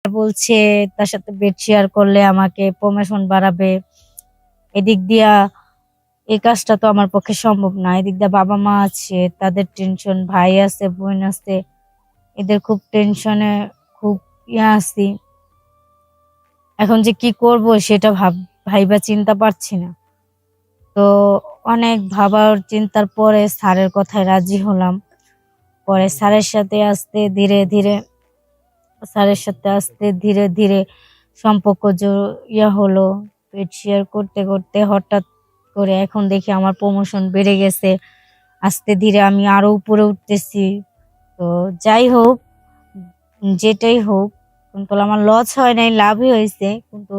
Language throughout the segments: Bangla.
বলছে তার সাথে বেড শেয়ার করলে আমাকে প্রমোশন বাড়াবে। এদিক দিয়া এই কাজটা তো আমার পক্ষে সম্ভব না। এদিক দিয়ে বাবা মা আছে, তাদের টেনশন, ভাই আছে, বোন আছে, এদের খুব টেনশনে, খুব আছি। এখন যে কি করব সেটা ভাইবা চিন্তা পারছি না। তো অনেক ভাবার চিন্তার পরে স্যারের কথায় রাজি হলাম। পরে স্যারের সাথে আস্তে ধীরে ধীরে সম্পর্ক হলো। পেট শেয়ার করতে করতে হঠাৎ করে এখন দেখি আমার প্রমোশন বেড়ে গেছে। আস্তে ধীরে আমি আরো উপরে উঠতেছি। তো যাই হোক, যেটাই হোক, কিন্তু আমার লস হয় নাই, লাভই হয়েছে। কিন্তু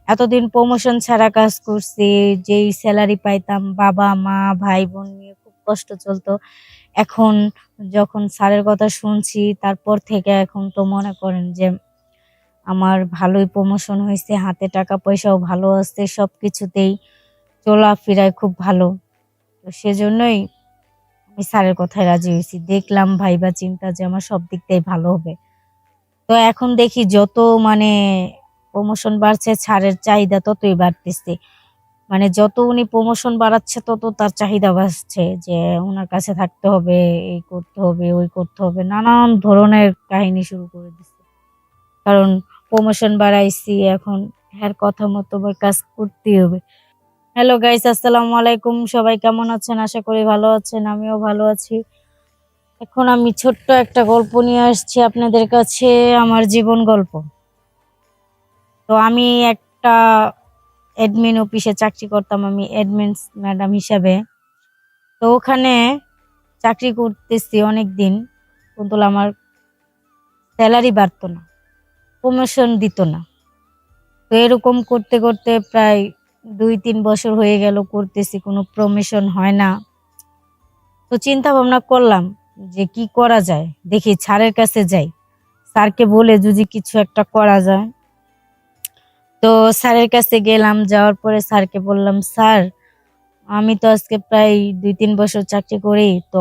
এতদিন প্রমোশন ছাড়া কাজ করছি, যেই স্যালারি পাইতাম বাবা মা ভাই বোন নিয়ে খুব কষ্ট চলতো। এখন যখন স্যারের কথা শুনছি তারপর থেকে এখন তো মনে করেন যে আমার ভালোই প্রমোশন হয়েছে, হাতে টাকা পয়সাও ভালো আছে, সবকিছুতেই চলাফেরায় খুব ভালো। তো সেজন্যই আমি স্যারের কথায় রাজি হয়েছি। দেখলাম ভাইবা চিন্তা যে আমার সব দিক দিয়ে ভালো হবে। তো এখন দেখি যত মানে প্রমোশন বাড়ছে স্যারের চাহিদা ততই বাড়তেছে। মানে যত উনি প্রমোশন বাড়াচ্ছে তত তার চাহিদা বাড়ছে যে উনার কাছে থাকতে হবে, এই করতে হবে, ওই করতে হবে, নানান ধরনের কাহিনী শুরু করে দিচ্ছে। কারণ প্রমোশন বাড়াইছি, এখন হ্যার কথা মতো আমার কাজ করতেই হবে। হ্যালো গাইস, আসসালামু আলাইকুম। সবাই কেমন আছেন? আশা করি ভালো আছেন, আমিও ভালো আছি। এখন আমি ছোট্ট একটা গল্প নিয়ে আসছি আপনাদের কাছে, আমার জীবন গল্প। তো আমি একটা অ্যাডমিন অফিসে চাকরি করতাম, আমি অ্যাডমিন ম্যাডাম হিসাবে। তো ওখানে চাকরি করতেছি অনেক দিন, কিন্তু আমার স্যালারি বাড়তো না, প্রমোশন দিত না। তো এরকম করতে করতে প্রায় 2-3 বছর হয়ে গেল করতেছি, কোনো প্রমোশন হয় না। তো চিন্তা ভাবনা করলাম যে কি করা যায়, দেখি স্যারের কাছে যাই, স্যারকে বলে যদি কিছু একটা করা যায়। তো স্যারের কাছে গেলাম, যাওয়ার পরে স্যারকে বললাম, স্যার আমি তো আজকে প্রায় 2-3 বছর চাকরি করি, তো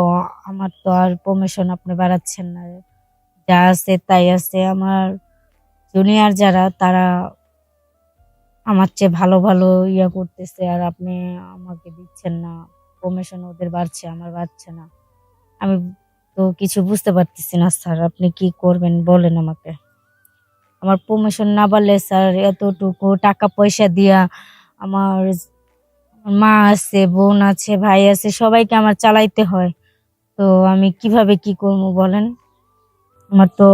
আমার তো আর প্রমোশন আপনি বাড়াচ্ছেন না, যা আছে তাই আছে। আমার জুনিয়র যারা তারা আমার চেয়ে ভালো ভালো করতেছে, আর আপনি আমাকে দিচ্ছেন না, প্রমোশন ওদের বাড়ছে, আমার বাড়ছে না। আমি তো কিছু বুঝতে পারতেছি না স্যার, আপনি কি করবেন বলেন আমাকে। আমার প্রমোশন না বাড়লে স্যার এতটুকু টাকা পয়সা দিয়া আমার মা আছে, বোন আছে, ভাই আছে, সবাইকে আমার চালাইতে হয়। তো আমি কিভাবে কি করবো বলেন। আমার তো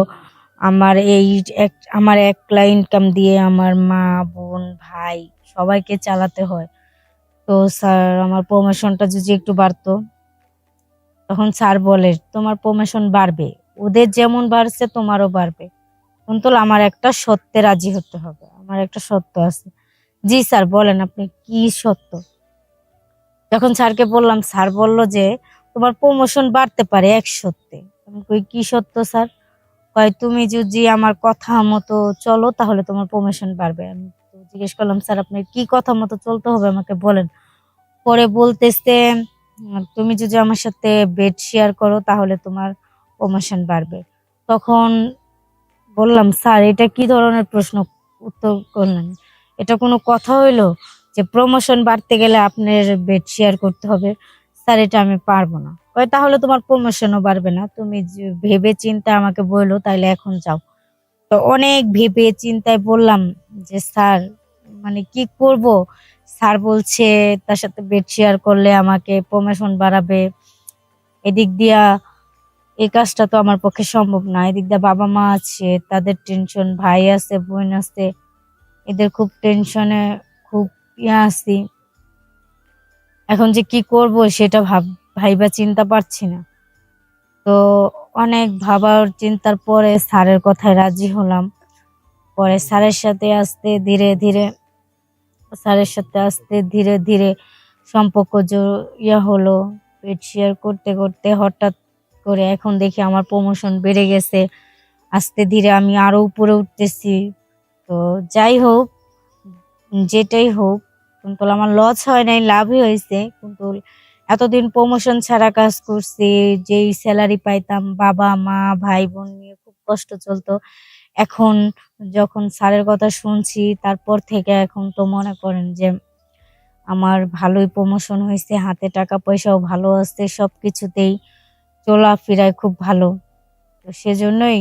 আমার একলা ইনকাম দিয়ে আমার মা, বোন, ভাই সবাইকে চালাতে হয়। তো স্যার আমার প্রমোশনটা যদি একটু বাড়তো। তখন স্যার বলে, তোমার প্রমোশন বাড়বে, ওদের যেমন বাড়ছে তোমারও বাড়বে, কিন্তু আমার একটা শর্তে রাজি হতে হবে, আমার একটা শর্ত আছে। জি স্যার বলেন, আপনি কি শর্ত? যখন স্যারকে বললাম, স্যার বলল যে তোমার প্রমোশন বাড়তে পারে এক শর্তে। আমি কই, কি শর্ত স্যার? কয়, তুমি যদি আমার কথা মতো চলো তাহলে তোমার প্রমোশন বাড়বে। আমি তো জিজ্ঞেস করলাম, স্যার আপনার কি কথা মতো চলতে হবে আমাকে বলেন। পরে বলতেছে, তুমি যদি আমার সাথে বেড শেয়ার করো তাহলে তোমার প্রমোশন বাড়বে। তখন বললাম, স্যার এটা কি ধরনের প্রশ্ন উত্তর করলেন? এটা কোনো কথা হইলো যে প্রমোশন বাড়তে গেলে আপনার বেড শেয়ার করতে হবে? স্যার এটা আমি পারবো না। কয়, তাহলে তোমার প্রমোশনও বাড়বে না, তুমি ভেবে চিন্তে আমাকে বললো, তাইলে এখন যাও। তো অনেক ভেবে চিন্তায় বললাম যে স্যার মানে কি করব। স্যার বলছে তার সাথে বেড শেয়ার করলে আমাকে প্রমোশন বাড়াবে। এদিক দিয়া এই কাজটা তো আমার পক্ষে সম্ভব না। এদিক দিয়ে বাবা মা আছে, তাদের টেনশন, ভাই আছে, বোন আছে, এদের খুব টেনশনে, খুব আছি। এখন যে কি করব সেটা ভাইবা চিন্তা পারছি না। তো অনেক ভাবার চিন্তার পরে স্যারের কথায় রাজি হলাম। পরে স্যারের সাথে আস্তে ধীরে ধীরে সম্পর্ক হলো। পেট শেয়ার করতে করতে হঠাৎ করে এখন দেখি আমার প্রমোশন বেড়ে গেছে। আস্তে ধীরে আমি আরো উপরে উঠতেছি। তো যাই হোক, যেটাই হোক, কিন্তু আমার লস হয় নাই, লাভই হয়েছে। কিন্তু এতদিন প্রমোশন ছাড়া কাজ করছি, যেই স্যালারি পাইতাম বাবা মা ভাই বোন নিয়ে খুব কষ্ট চলতো। এখন যখন স্যারের কথা শুনছি তারপর থেকে এখন তো মনে করেন যে আমার ভালোই প্রমোশন হয়েছে, হাতে টাকা পয়সাও ভালো আছে, সবকিছুতেই চলাফেরায় খুব ভালো। তো সেজন্যই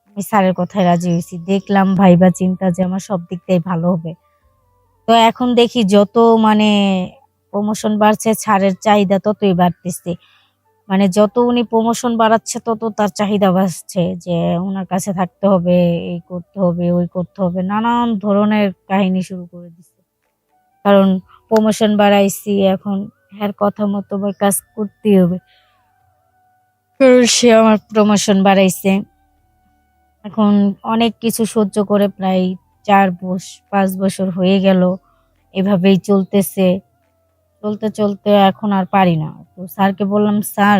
আমি স্যারের কথায় রাজি হয়েছি। দেখলাম ভাইবা চিন্তা যে আমার সব দিক দিয়ে ভালো হবে। তো এখন দেখি যত মানে প্রমোশন বাড়ছে স্যারের চাহিদা ততই বাড়তেছে। মানে যত উনি প্রমোশন বাড়াচ্ছে তত তার চাহিদা বাড়ছে যে উনার কাছে থাকতে হবে, এই করতে হবে, ওই করতে হবে, নানান ধরনের কাহিনী শুরু করে দিচ্ছে। কারণ প্রমোশন বাড়াইছি, এখন হ্যার কথা মতো আমার কাজ করতেই হবে, কারণ সে আমার প্রমোশন বাড়াইছে। এখন অনেক কিছু সহ্য করে প্রায় 5 বছর হয়ে গেল, এভাবেই চলতেছে। চলতে চলতে এখন আর পারি না। তো স্যারকে বললাম, স্যার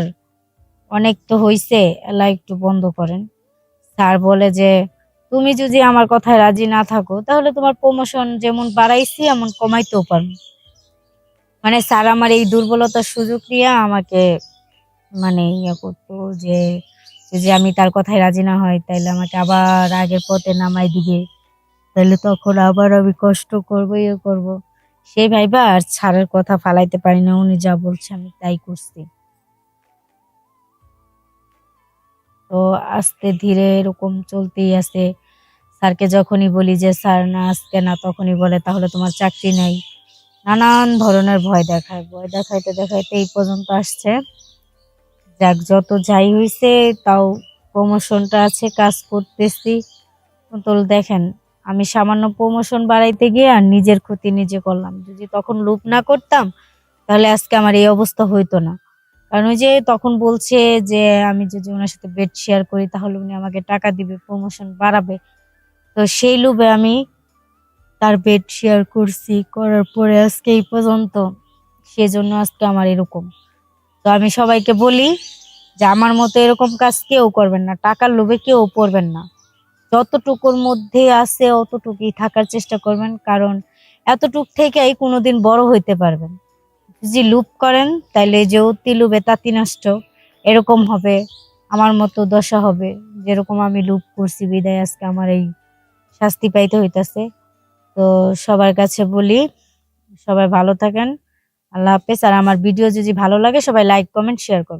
অনেক তো হইছে, এলা একটু বন্ধ করেন। স্যার বলে যে তুমি যদি আমার কথায় রাজি না থাকো তাহলে তোমার প্রমোশন যেমন বাড়াইছি এমন কমাইতেও পারবো। মানে স্যার আমার এই দুর্বলতার সুযোগ নিয়ে আমাকে মানে ইয়ে করতো যে যদি আমি তার কথায় রাজি না হই তাইলে আমাকে আবার আগের পথে নামাই দিবে, তাহলে তখন আবার আমি কষ্ট করবো, ইয়ে করবো। সেই ভাইবা আর স্যারের কথা ফালাইতে পারি না, উনি যা বলছে আমি তাই করছি। তো আস্তে ধীরে এরকম চলতেই আছে। স্যারকে যখনই বলি যে স্যার না আজকে না, তখনই বলে তাহলে তোমার চাকরি নাই। নানান ধরনের ভয় দেখায়, ভয় দেখাইতে দেখাইতে এই পর্যন্ত আসছে। যাক, যত যাই হইছে তাও প্রমোশনটা আছে, কাজ করতেছি। তো দেখেন, আমি সামান্য প্রমোশন বাড়াইতে গিয়ে আর নিজের ক্ষতি নিজে করলাম। যদি তখন লোভ না করতাম তাহলে আজকে আমার এই অবস্থা হইতো না। কারণ ওই যে তখন বলছে যে আমি যদি ওনার সাথে বেড শেয়ার করি তাহলে উনি আমাকে টাকা দিবে, প্রমোশন বাড়াবে। তো সেই লোভে আমি তার বেড শেয়ার করছি, করার পরে আজকে এই পর্যন্ত। সেজন্য আজকে আমার এরকম। তো আমি সবাইকে বলি যে আমার মতো এরকম কাজ কেউ করবেন না, টাকার লোভে কেউ পড়বেন না। যতটুকুর মধ্যে আছে অতটুকুই থাকার চেষ্টা করবেন, কারণ এতটুক থেকেই কোনোদিন বড় হইতে পারবেন। যদি লুপ করেন তাইলে যে অতি লোভে তাতি নষ্ট, এরকম হবে, আমার মতো দশা হবে। যেরকম আমি লুপ করছি বিদায় আজকে আমার এই শাস্তি পাইতে হইতাছে। তো সবার কাছে বলি, সবাই ভালো থাকেন। আল্লাহ হাফেজ। আর আমার ভিডিও যদি ভালো লাগে সবাই লাইক কমেন্ট শেয়ার করবেন।